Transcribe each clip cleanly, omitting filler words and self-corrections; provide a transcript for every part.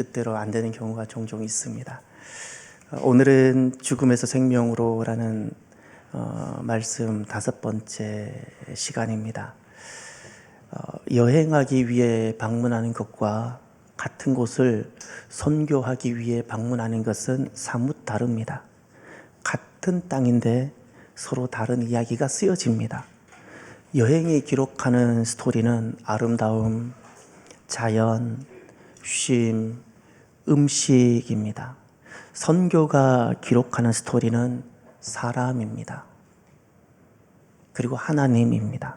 뜻대로 안 되는 경우가 종종 있습니다. 오늘은 죽음에서 생명으로라는 말씀 5번째 시간입니다. 여행하기 위해 방문하는 것과 같은 곳을 선교하기 위해 방문하는 것은 사뭇 다릅니다. 같은 땅인데 서로 다른 이야기가 쓰여집니다. 여행이 기록하는 스토리는 아름다움, 자연, 쉼, 음식입니다. 선교가 기록하는 스토리는 사람입니다. 그리고 하나님입니다.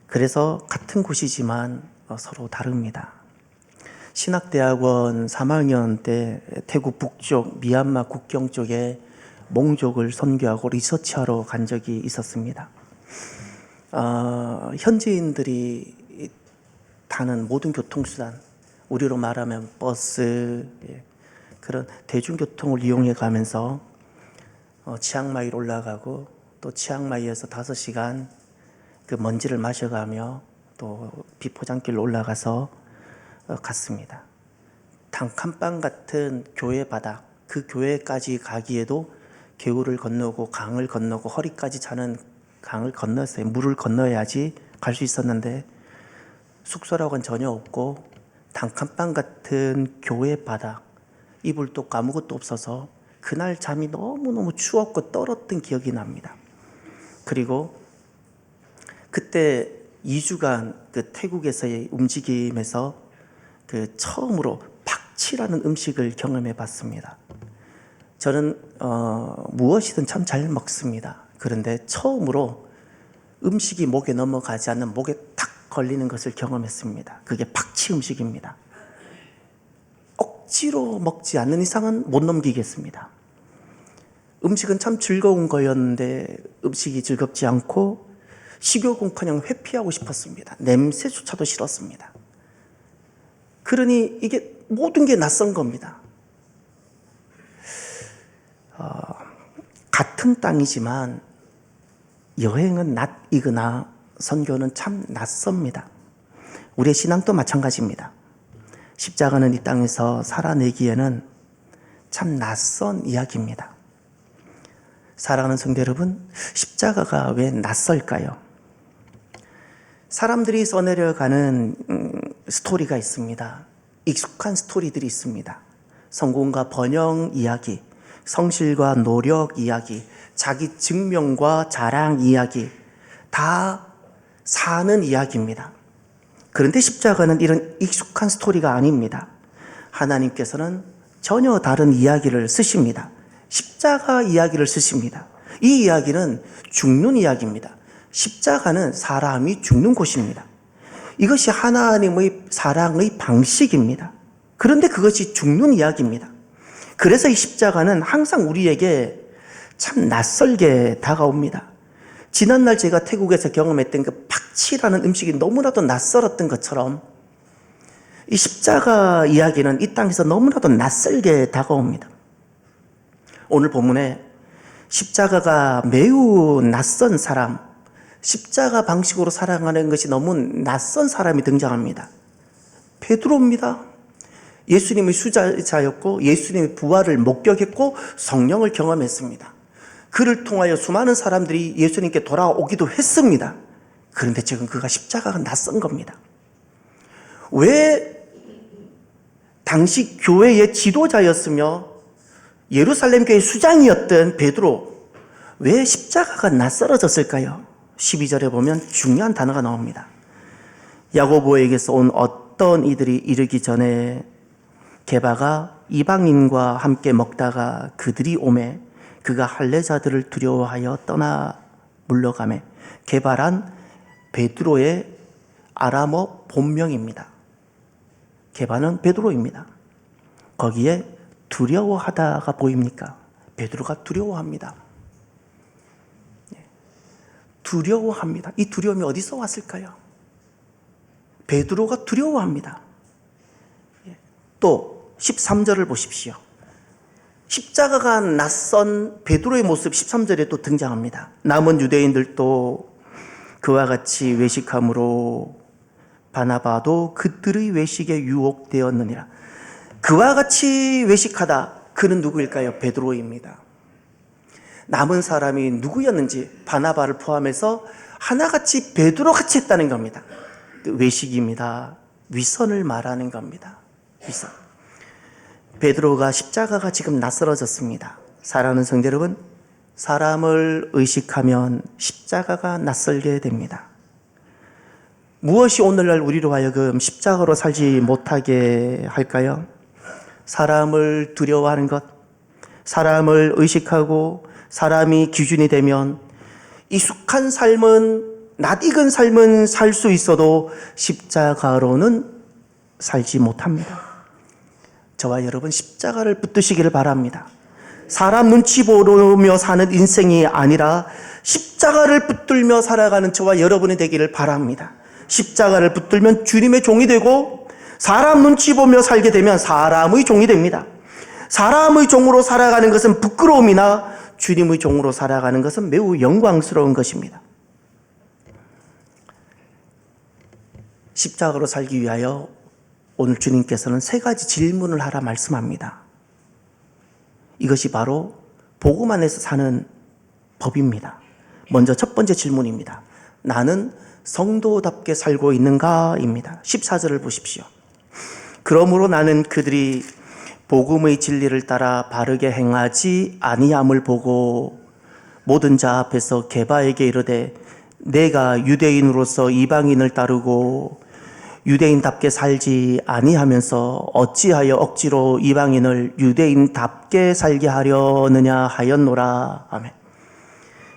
그래서 같은 곳이지만 서로 다릅니다. 신학대학원 3학년 때 태국 북쪽 미얀마 국경 쪽에 몽족을 선교하고 리서치하러 간 적이 있었습니다. 현지인들이 타는 모든 교통수단, 우리로 말하면 버스, 그런 대중교통을 이용해 가면서 치앙마이로 올라가고 또 치앙마이에서 5시간 그 먼지를 마셔가며 또 비포장길로 올라가서 갔습니다. 단칸방 같은 교회 바닥, 그 교회까지 가기에도 개울을 건너고 강을 건너고 허리까지 차는 강을 건넜어요. 물을 건너야지 갈 수 있었는데 숙소라고는 전혀 없고 단칸방 같은 교회 바닥, 이불 도 아무것도 없어서 그날 잠이 너무너무 추웠고 떨었던 기억이 납니다. 그리고 그때 2주간 그 태국에서의 움직임에서 그 처음으로 팍치라는 음식을 경험해 봤습니다. 저는 무엇이든 참 잘 먹습니다. 그런데 처음으로 음식이 목에 넘어가지 않는 목에 탁 걸리는 것을 경험했습니다. 그게 팍치 음식입니다. 억지로 먹지 않는 이상은 못 넘기겠습니다. 음식은 참 즐거운 거였는데 음식이 즐겁지 않고 식욕은커녕 회피하고 싶었습니다. 냄새조차도 싫었습니다. 그러니 이게 모든 게 낯선 겁니다. 같은 땅이지만 여행은 낯이거나 선교는 참 낯섭니다. 우리의 신앙도 마찬가지입니다. 십자가는 이 땅에서 살아내기에는 참 낯선 이야기입니다. 사랑하는 성도 여러분, 십자가가 왜 낯설까요? 사람들이 써내려가는 스토리가 있습니다. 익숙한 스토리들이 있습니다. 성공과 번영 이야기, 성실과 노력 이야기, 자기 증명과 자랑 이야기, 다 사는 이야기입니다. 그런데 십자가는 이런 익숙한 스토리가 아닙니다. 하나님께서는 전혀 다른 이야기를 쓰십니다. 십자가 이야기를 쓰십니다. 이 이야기는 죽는 이야기입니다. 십자가는 사람이 죽는 곳입니다. 이것이 하나님의 사랑의 방식입니다. 그런데 그것이 죽는 이야기입니다. 그래서 이 십자가는 항상 우리에게 참 낯설게 다가옵니다. 지난날 제가 태국에서 경험했던 그 팍치라는 음식이 너무나도 낯설었던 것처럼 이 십자가 이야기는 이 땅에서 너무나도 낯설게 다가옵니다. 오늘 본문에 십자가가 매우 낯선 사람, 십자가 방식으로 살아가는 것이 너무 낯선 사람이 등장합니다. 베드로입니다. 예수님의 수자였고 예수님의 부활을 목격했고 성령을 경험했습니다. 그를 통하여 수많은 사람들이 예수님께 돌아오기도 했습니다. 그런데 지금 그가 십자가가 낯선 겁니다. 왜 당시 교회의 지도자였으며 예루살렘 교회 수장이었던 베드로, 왜 십자가가 낯설어졌을까요? 12절에 보면 중요한 단어가 나옵니다. 야고보에게서 온 어떤 이들이 이르기 전에 게바가 이방인과 함께 먹다가 그들이 오매 그가 할례자들을 두려워하여 떠나 물러가매. 게바란 베드로의 아람어 본명입니다. 게바는 베드로입니다. 거기에 두려워하다가 보입니까? 베드로가 두려워합니다. 두려워합니다. 이 두려움이 어디서 왔을까요? 베드로가 두려워합니다. 또 13절을 보십시오. 십자가가 낯선 베드로의 모습 13절에 또 등장합니다. 남은 유대인들도 그와 같이 외식함으로 바나바도 그들의 외식에 유혹되었느니라. 그와 같이 외식하다. 그는 누구일까요? 베드로입니다. 남은 사람이 누구였는지 바나바를 포함해서 하나같이 베드로같이 했다는 겁니다. 외식입니다. 위선을 말하는 겁니다. 위선. 베드로가 십자가가 지금 낯설어졌습니다. 사랑하는 성도 여러분, 사람을 의식하면 십자가가 낯설게 됩니다. 무엇이 오늘날 우리로 하여금 십자가로 살지 못하게 할까요? 사람을 두려워하는 것, 사람을 의식하고 사람이 기준이 되면 익숙한 삶은, 낯익은 삶은 살 수 있어도 십자가로는 살지 못합니다. 저와 여러분 십자가를 붙드시기를 바랍니다. 사람 눈치 보며 사는 인생이 아니라 십자가를 붙들며 살아가는 저와 여러분이 되기를 바랍니다. 십자가를 붙들면 주님의 종이 되고 사람 눈치 보며 살게 되면 사람의 종이 됩니다. 사람의 종으로 살아가는 것은 부끄러움이나 주님의 종으로 살아가는 것은 매우 영광스러운 것입니다. 십자가로 살기 위하여 오늘 주님께서는 3가지 질문을 하라 말씀합니다. 이것이 바로 복음 안에서 사는 법입니다. 먼저 첫 번째 질문입니다. 나는 성도답게 살고 있는가? 입니다. 14절을 보십시오. 그러므로 나는 그들이 복음의 진리를 따라 바르게 행하지 아니함을 보고 모든 자 앞에서 게바에게 이르되 내가 유대인으로서 이방인을 따르고 유대인답게 살지 아니하면서 어찌하여 억지로 이방인을 유대인답게 살게 하려느냐 하였노라. 아멘.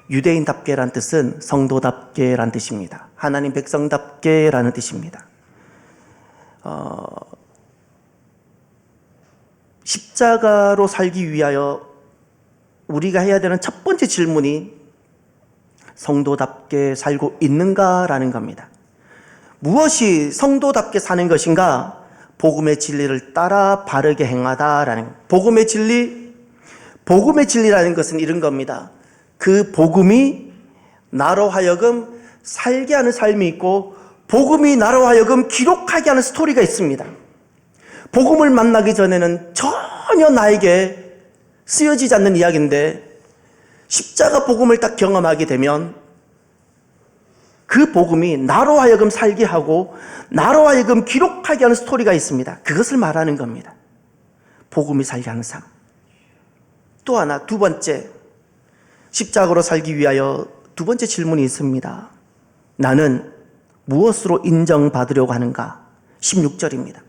유대인답게란 뜻은 성도답게란 뜻입니다. 하나님 백성답게라는 뜻입니다. 십자가로 살기 위하여 우리가 해야 되는 첫 번째 질문이 성도답게 살고 있는가라는 겁니다. 무엇이 성도답게 사는 것인가? 복음의 진리를 따라 바르게 행하다라는 복음의 진리라는 것은 이런 겁니다. 그 복음이 나로 하여금 살게 하는 삶이 있고 복음이 나로 하여금 기록하게 하는 스토리가 있습니다. 복음을 만나기 전에는 전혀 나에게 쓰여지지 않는 이야기인데 십자가 복음을 딱 경험하게 되면 그 복음이 나로 하여금 살게 하고 나로 하여금 기록하게 하는 스토리가 있습니다. 그것을 말하는 겁니다. 복음이 살게 하는 삶. 또 하나, 두 번째, 십자가로 살기 위하여 두 번째 질문이 있습니다. 나는 무엇으로 인정받으려고 하는가? 16절입니다.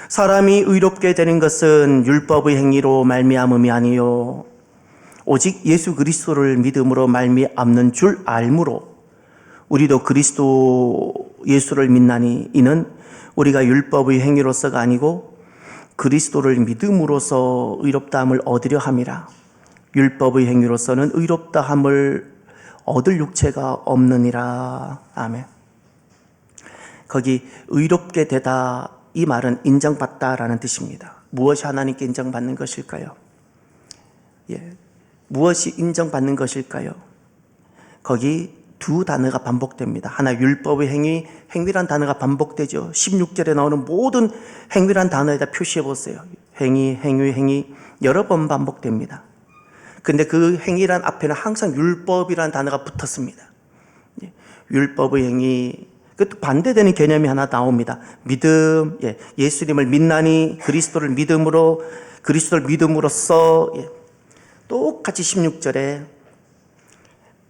사람이 의롭게 되는 것은 율법의 행위로 말미암음이 아니요 오직 예수 그리스도를 믿음으로 말미암는 줄 알므로 우리도 그리스도 예수를 믿나니 이는 우리가 율법의 행위로서가 아니고 그리스도를 믿음으로써 의롭다함을 얻으려 함이라. 율법의 행위로서는 의롭다함을 얻을 육체가 없느니라. 아멘. 거기 의롭게 되다, 이 말은 인정받다라는 뜻입니다. 무엇이 하나님께 인정받는 것일까요? 무엇이 인정받는 것일까요? 거기 두 단어가 반복됩니다. 하나 율법의 행위, 행위란 단어가 반복되죠. 16절에 나오는 모든 행위란 단어에다 표시해 보세요. 행위 여러 번 반복됩니다. 근데 그 행위란 앞에는 항상 율법이라는 단어가 붙었습니다. 율법의 행위, 그 반대되는 개념이 하나 나옵니다. 믿음, 예수님을 믿나니 그리스도를 믿음으로써 똑같이 16절에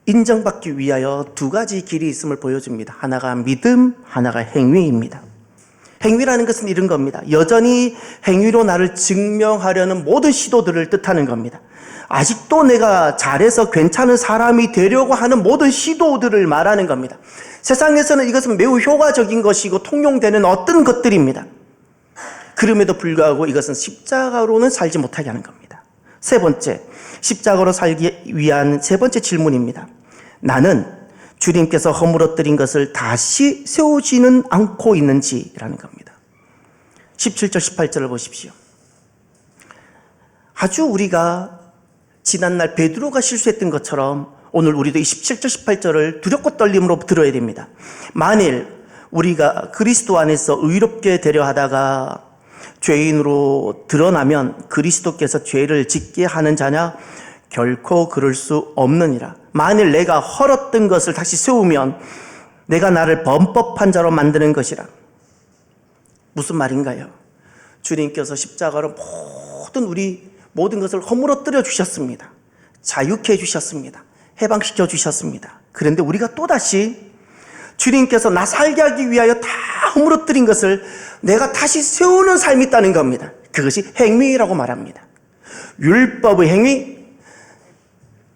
인정받기 위하여 두 가지 길이 있음을 보여줍니다. 하나가 믿음, 하나가 행위입니다. 행위라는 것은 이런 겁니다. 여전히 행위로 나를 증명하려는 모든 시도들을 뜻하는 겁니다. 아직도 내가 잘해서 괜찮은 사람이 되려고 하는 모든 시도들을 말하는 겁니다. 세상에서는 이것은 매우 효과적인 것이고 통용되는 어떤 것들입니다. 그럼에도 불구하고 이것은 십자가로는 살지 못하게 하는 겁니다. 세 번째, 십자가로 살기 위한 세 번째 질문입니다. 나는 주님께서 허물어뜨린 것을 다시 세우지는 않고 있는지라는 겁니다. 17절, 18절을 보십시오. 아주 우리가 지난날 베드로가 실수했던 것처럼 오늘 우리도 이 17절, 18절을 두렵고 떨림으로 들어야 됩니다. 만일 우리가 그리스도 안에서 의롭게 되려 하다가 죄인으로 드러나면 그리스도께서 죄를 짓게 하는 자냐? 결코 그럴 수 없느니라. 만일 내가 헐었던 것을 다시 세우면 내가 나를 범법한 자로 만드는 것이라. 무슨 말인가요? 주님께서 십자가로 우리 모든 것을 허물어뜨려 주셨습니다. 자유케 해 주셨습니다. 해방시켜 주셨습니다. 그런데 우리가 또다시 주님께서 나 살게 하기 위하여 다 허물어뜨린 것을 내가 다시 세우는 삶이 있다는 겁니다. 그것이 행위라고 말합니다. 율법의 행위.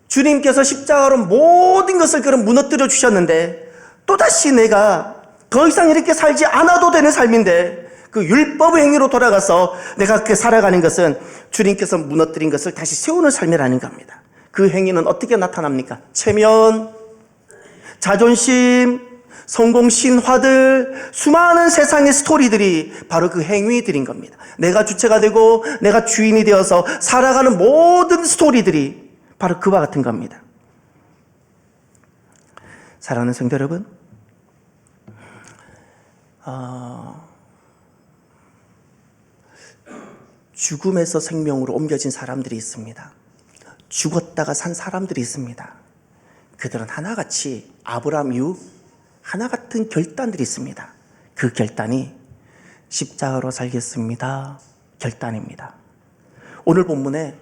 주님께서 십자가로 모든 것을 그럼 무너뜨려 주셨는데 또다시 내가 더 이상 이렇게 살지 않아도 되는 삶인데 그 율법의 행위로 돌아가서 내가 그렇게 살아가는 것은 주님께서 무너뜨린 것을 다시 세우는 삶이라는 겁니다. 그 행위는 어떻게 나타납니까? 체면, 자존심, 성공 신화들, 수많은 세상의 스토리들이 바로 그 행위들인 겁니다. 내가 주체가 되고 내가 주인이 되어서 살아가는 모든 스토리들이 바로 그와 같은 겁니다. 사랑하는 성도 여러분, 죽음에서 생명으로 옮겨진 사람들이 있습니다. 죽었다가 산 사람들이 있습니다. 그들은 하나같이 아브라함 이후 하나 같은 결단들이 있습니다. 그 결단이 십자가로 살겠습니다. 결단입니다. 오늘 본문에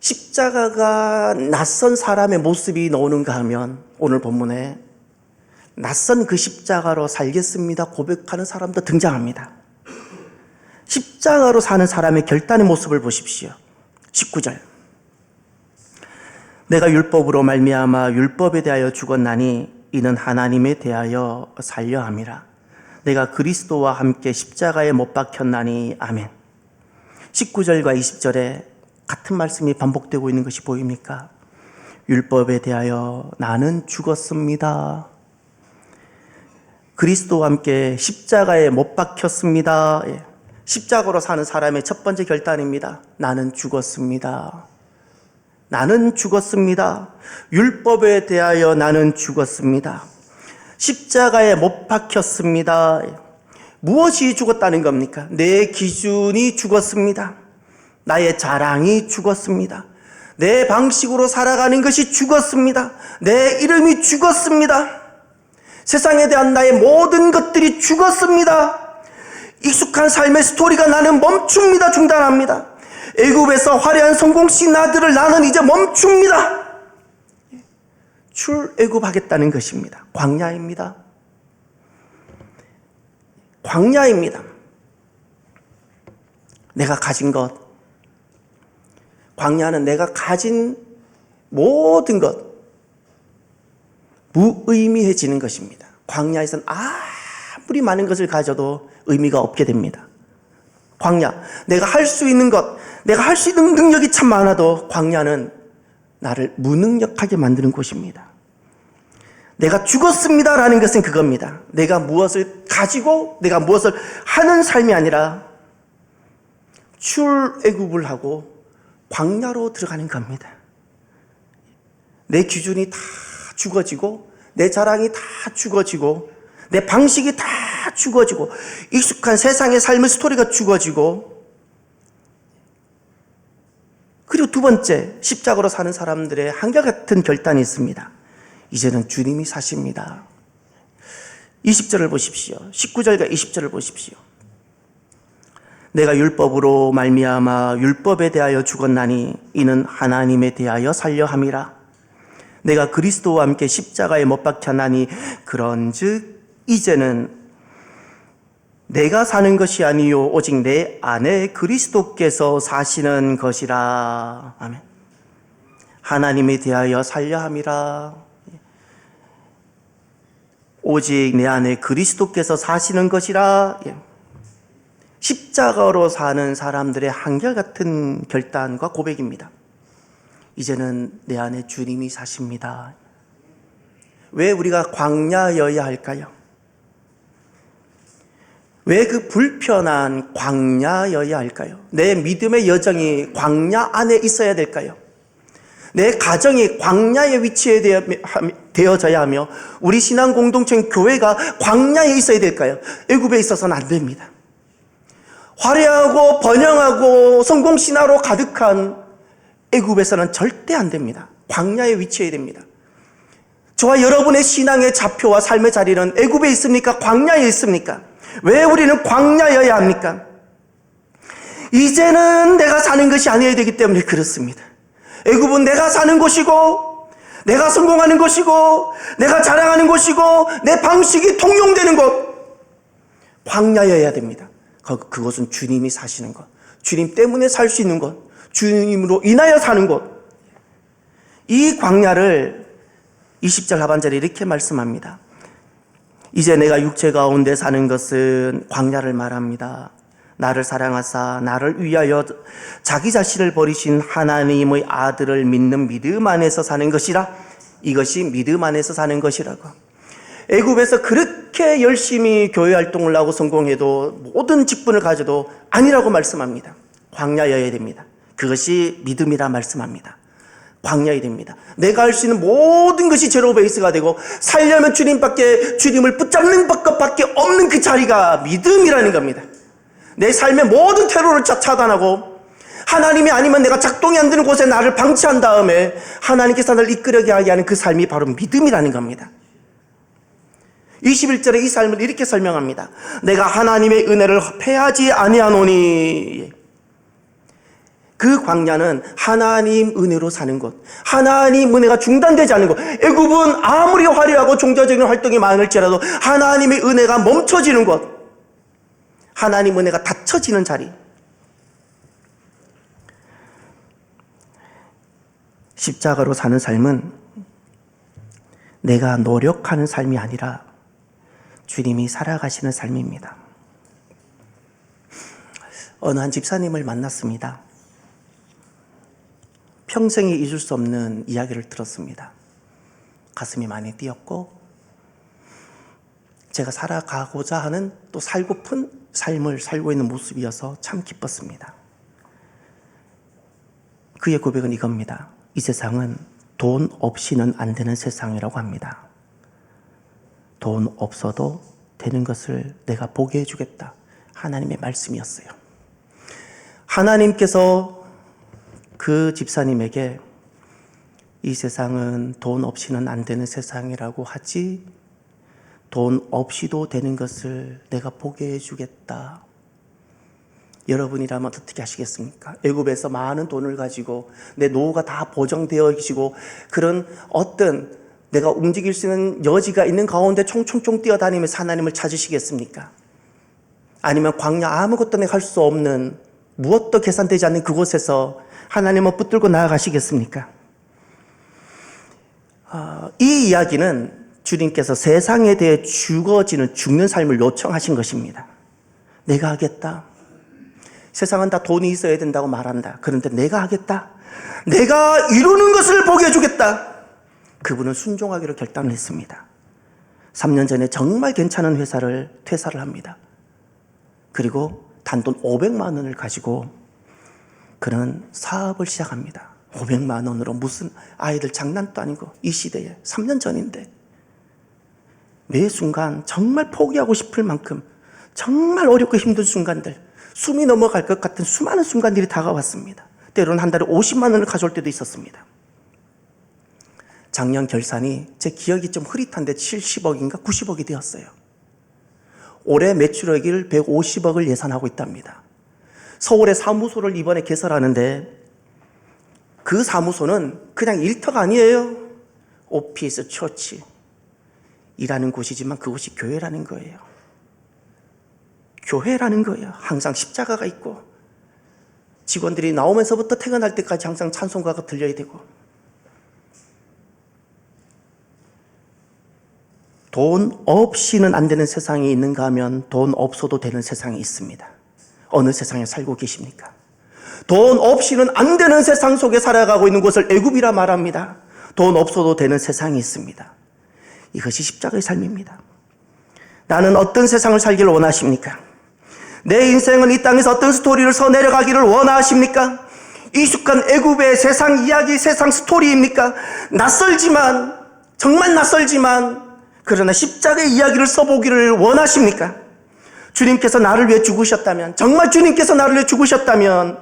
십자가가 낯선 사람의 모습이 나오는가 하면 오늘 본문에 낯선 그 십자가로 살겠습니다 고백하는 사람도 등장합니다. 십자가로 사는 사람의 결단의 모습을 보십시오. 19절. 내가 율법으로 말미암아 율법에 대하여 죽었나니 이는 하나님에 대하여 살려 함이라. 내가 그리스도와 함께 십자가에 못 박혔나니. 아멘. 19절과 20절에 같은 말씀이 반복되고 있는 것이 보입니까? 율법에 대하여 나는 죽었습니다. 그리스도와 함께 십자가에 못 박혔습니다. 십자가로 사는 사람의 첫 번째 결단입니다. 나는 죽었습니다. 나는 죽었습니다. 율법에 대하여 나는 죽었습니다. 십자가에 못 박혔습니다. 무엇이 죽었다는 겁니까? 내 기준이 죽었습니다. 나의 자랑이 죽었습니다. 내 방식으로 살아가는 것이 죽었습니다. 내 이름이 죽었습니다. 세상에 대한 나의 모든 것들이 죽었습니다. 익숙한 삶의 스토리가 나는 멈춥니다. 중단합니다. 애굽에서 화려한 성공 신화들을 나는 이제 멈춥니다. 출애굽하겠다는 것입니다. 광야입니다. 광야입니다. 내가 가진 것, 광야는 내가 가진 모든 것 무의미해지는 것입니다. 광야에서는 아무리 많은 것을 가져도 의미가 없게 됩니다. 광야, 내가 할 수 있는 것, 내가 할 수 있는 능력이 참 많아도 광야는 나를 무능력하게 만드는 곳입니다. 내가 죽었습니다라는 것은 그겁니다. 내가 무엇을 가지고 내가 무엇을 하는 삶이 아니라 출애굽을 하고 광야로 들어가는 겁니다. 내 기준이 다 죽어지고 내 자랑이 다 죽어지고 내 방식이 다 죽어지고 익숙한 세상의 삶의 스토리가 죽어지고, 그리고 두 번째, 십자가로 사는 사람들의 한결같은 결단이 있습니다. 이제는 주님이 사십니다. 20절을 보십시오. 19절과 20절을 보십시오. 내가 율법으로 말미암아 율법에 대하여 죽었나니 이는 하나님에 대하여 살려 함이라. 내가 그리스도와 함께 십자가에 못 박혔나니 그런즉 이제는 내가 사는 것이 아니요 오직 내 안에 그리스도께서 사시는 것이라. 아멘. 하나님에 대하여 살려 함이라. 오직 내 안에 그리스도께서 사시는 것이라. 십자가로 사는 사람들의 한결같은 결단과 고백입니다. 이제는 내 안에 주님이 사십니다. 왜 우리가 광야여야 할까요? 왜 그 불편한 광야여야 할까요? 내 믿음의 여정이 광야 안에 있어야 될까요? 내 가정이 광야에 위치해야 되어져야 하며 우리 신앙 공동체인 교회가 광야에 있어야 될까요? 애굽에 있어서는 안 됩니다. 화려하고 번영하고 성공신화로 가득한 애굽에서는 절대 안 됩니다. 광야에 위치해야 됩니다. 저와 여러분의 신앙의 좌표와 삶의 자리는 애굽에 있습니까? 광야에 있습니까? 왜 우리는 광야여야 합니까? 이제는 내가 사는 것이 아니어야 되기 때문에 그렇습니다. 애굽은 내가 사는 곳이고 내가 성공하는 곳이고 내가 자랑하는 곳이고 내 방식이 통용되는 곳, 광야여야 됩니다. 그것은 주님이 사시는 것, 주님 때문에 살 수 있는 것, 주님으로 인하여 사는 곳. 이 광야를 20절 하반절에 이렇게 말씀합니다. 이제 내가 육체 가운데 사는 것은 광야를 말합니다. 나를 사랑하사 나를 위하여 자기 자신을 버리신 하나님의 아들을 믿는 믿음 안에서 사는 것이라. 이것이 믿음 안에서 사는 것이라고. 애굽에서 그렇게 열심히 교회 활동을 하고 성공해도 모든 직분을 가져도 아니라고 말씀합니다. 광야여야 됩니다. 그것이 믿음이라 말씀합니다. 광야여야 됩니다. 내가 할 수 있는 모든 것이 제로 베이스가 되고 살려면 주님을 붙잡는 것밖에 없는 그 자리가 믿음이라는 겁니다. 내 삶의 모든 테러를 차단하고 하나님이 아니면 내가 작동이 안 되는 곳에 나를 방치한 다음에 하나님께서 나를 이끌게 하게 하는 그 삶이 바로 믿음이라는 겁니다. 21절에 이 삶을 이렇게 설명합니다. 내가 하나님의 은혜를 패하지 아니하노니. 그 광야는 하나님 은혜로 사는 곳, 하나님 은혜가 중단되지 않는 곳. 애굽은 아무리 화려하고 종교적인 활동이 많을지라도 하나님의 은혜가 멈춰지는 곳, 하나님 은혜가 닫혀지는 자리. 십자가로 사는 삶은 내가 노력하는 삶이 아니라 주님이 살아가시는 삶입니다. 어느 한 집사님을 만났습니다. 평생에 잊을 수 없는 이야기를 들었습니다. 가슴이 많이 뛰었고 제가 살아가고자 하는 또 살고픈 삶을 살고 있는 모습이어서 참 기뻤습니다. 그의 고백은 이겁니다. 이 세상은 돈 없이는 안 되는 세상이라고 합니다. 돈 없어도 되는 것을 내가 보게 해주겠다. 하나님의 말씀이었어요. 하나님께서 그 집사님에게 이 세상은 돈 없이는 안 되는 세상이라고 하지, 돈 없이도 되는 것을 내가 보게 해주겠다. 여러분이라면 어떻게 하시겠습니까? 애굽에서 많은 돈을 가지고 내 노후가 다 보장되어 계시고 그런 어떤 내가 움직일 수 있는 여지가 있는 가운데 총총총 뛰어다니면서 하나님을 찾으시겠습니까? 아니면 광야 아무것도 내가 할 수 없는 무엇도 계산되지 않는 그곳에서 하나님을 붙들고 나아가시겠습니까? 이 이야기는 주님께서 세상에 대해 죽는 삶을 요청하신 것입니다. 내가 하겠다. 세상은 다 돈이 있어야 된다고 말한다. 그런데 내가 하겠다. 내가 이루는 것을 보게 해주겠다. 그분은 순종하기로 결단을 했습니다. 3년 전에 정말 괜찮은 회사를 퇴사를 합니다. 그리고 단돈 500만 원을 가지고 그는 사업을 시작합니다. 500만 원으로 무슨 아이들 장난도 아니고 이 시대에 3년 전인데 매 순간 정말 포기하고 싶을 만큼 정말 어렵고 힘든 순간들, 숨이 넘어갈 것 같은 수많은 순간들이 다가왔습니다. 때로는 한 달에 50만 원을 가져올 때도 있었습니다. 작년 결산이 제 기억이 좀 흐릿한데 70억인가 90억이 되었어요. 올해 매출액을 150억을 예산하고 있답니다. 서울의 사무소를 이번에 개설하는데 그 사무소는 그냥 일터가 아니에요. 오피스, 처치 일하는 곳이지만 그곳이 교회라는 거예요. 교회라는 거예요. 항상 십자가가 있고 직원들이 나오면서부터 퇴근할 때까지 항상 찬송가가 들려야 되고 돈 없이는 안 되는 세상이 있는가 하면 돈 없어도 되는 세상이 있습니다. 어느 세상에 살고 계십니까? 돈 없이는 안 되는 세상 속에 살아가고 있는 곳을 애굽이라 말합니다. 돈 없어도 되는 세상이 있습니다. 이것이 십자가의 삶입니다. 나는 어떤 세상을 살기를 원하십니까? 내 인생은 이 땅에서 어떤 스토리를 써내려가기를 원하십니까? 익숙한 애굽의 세상 이야기, 세상 스토리입니까? 낯설지만 정말 낯설지만 그러나 십자가의 이야기를 써보기를 원하십니까? 주님께서 나를 위해 죽으셨다면, 정말 주님께서 나를 위해 죽으셨다면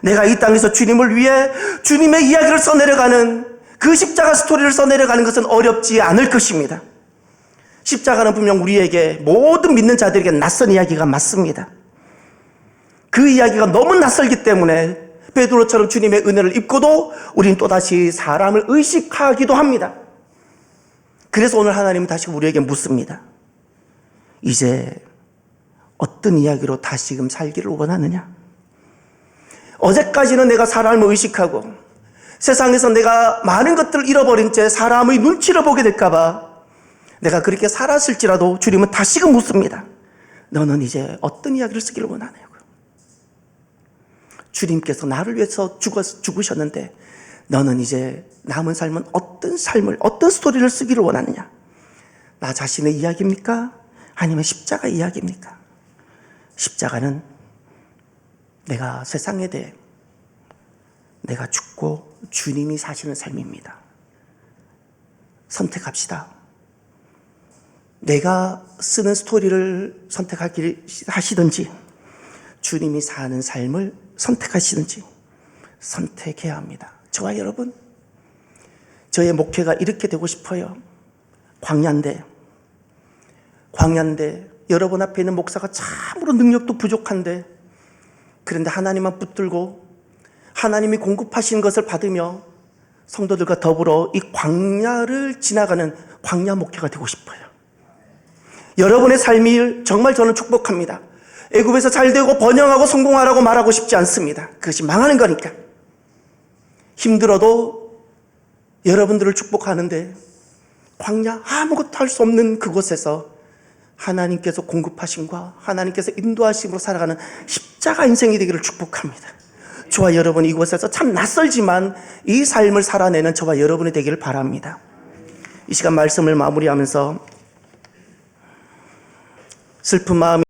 내가 이 땅에서 주님을 위해 주님의 이야기를 써내려가는 그 십자가 스토리를 써내려가는 것은 어렵지 않을 것입니다. 십자가는 분명 우리에게, 모든 믿는 자들에게 낯선 이야기가 맞습니다. 그 이야기가 너무 낯설기 때문에 베드로처럼 주님의 은혜를 입고도 우린 또다시 사람을 의식하기도 합니다. 그래서 오늘 하나님은 다시 우리에게 묻습니다. 이제 어떤 이야기로 다시금 살기를 원하느냐? 어제까지는 내가 사람을 의식하고 세상에서 내가 많은 것들을 잃어버린 채 사람의 눈치를 보게 될까봐 내가 그렇게 살았을지라도 주님은 다시금 묻습니다. 너는 이제 어떤 이야기를 쓰기를 원하냐고요. 주님께서 나를 위해서 죽으셨는데 너는 이제 남은 삶은 어떤 삶을, 어떤 스토리를 쓰기를 원하느냐? 나 자신의 이야기입니까? 아니면 십자가 이야기입니까? 십자가는 내가 세상에 대해 내가 죽고 주님이 사시는 삶입니다. 선택합시다. 내가 쓰는 스토리를 선택하시든지 주님이 사는 삶을 선택하시든지 선택해야 합니다. 저와 여러분, 저의 목회가 이렇게 되고 싶어요. 광야인데 여러분 앞에 있는 목사가 참으로 능력도 부족한데, 그런데 하나님만 붙들고 하나님이 공급하신 것을 받으며 성도들과 더불어 이 광야를 지나가는 광야 목회가 되고 싶어요. 여러분의 삶이 정말 저는 축복합니다. 애굽에서 잘되고 번영하고 성공하라고 말하고 싶지 않습니다. 그것이 망하는 거니까. 힘들어도 여러분들을 축복하는데 광야, 아무것도 할 수 없는 그곳에서 하나님께서 공급하심과 하나님께서 인도하심으로 살아가는 십자가 인생이 되기를 축복합니다. 저와 여러분이 이곳에서 참 낯설지만 이 삶을 살아내는 저와 여러분이 되기를 바랍니다. 이 시간 말씀을 마무리하면서 슬픈 마음이